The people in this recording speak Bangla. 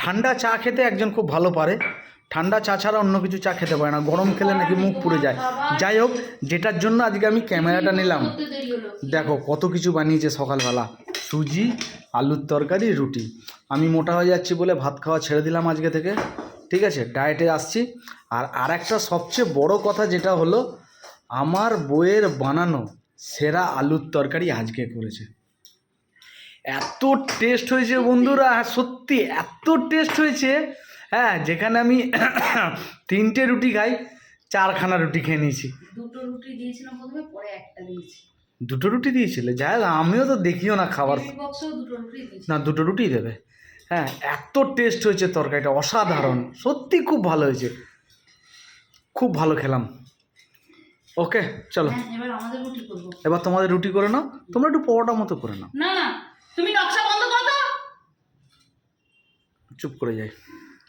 ঠান্ডা চা খেতে একজন খুব ভালো পারে, ঠান্ডা চা ছাড়া অন্য কিছু চা খেতে পারে না, গরম খেলে নাকি মুখ পুড়ে যায়। যাই হোক, যেটার জন্য আজকে আমি ক্যামেরাটা নিলাম, দেখো কত কিছু বানিয়েছে সকালবেলা। সুজি, আলুর তরকারি, রুটি। আমি মোটা হয়ে যাচ্ছি বলে ভাত খাওয়া ছেড়ে দিলাম আজকে থেকে, ঠিক আছে, ডায়েটে আসছি। আর একটা সবচেয়ে বড় কথা যেটা হলো, আমার বউয়ের বানানো সেরা আলুর তরকারি আজকে করেছে। এত টেস্ট হয়েছে বন্ধুরা, সত্যি এত টেস্ট হয়েছে। হ্যাঁ, যেখানে আমি 3টে রুটি খাই, 4খানা রুটি খেয়ে নিয়েছি। 2টো রুটি দিয়েছিলাম প্রথমে, পরে একটা দিয়েছি। 2টো রুটি দিয়েছিলে? যাই হোক, আমিও তো দেখিও না খাবার। বক্সেও 2টো রুটি দিয়েছি। না, 2টো রুটি দেবে। হ্যাঁ, এত টেস্ট হয়েছে তরকারিটা, অসাধারণ, সত্যি খুব ভালো হয়েছে, খুব ভালো খেলাম। ওকে চলো, এবার আমাদের রুটি করব। এবার তোমাদের রুটি করে নাও, তোমরা একটু পরোটা মতো করে নাও। না না, তুমি নকশা বন্ধ করো তো। চুপ করে যাই।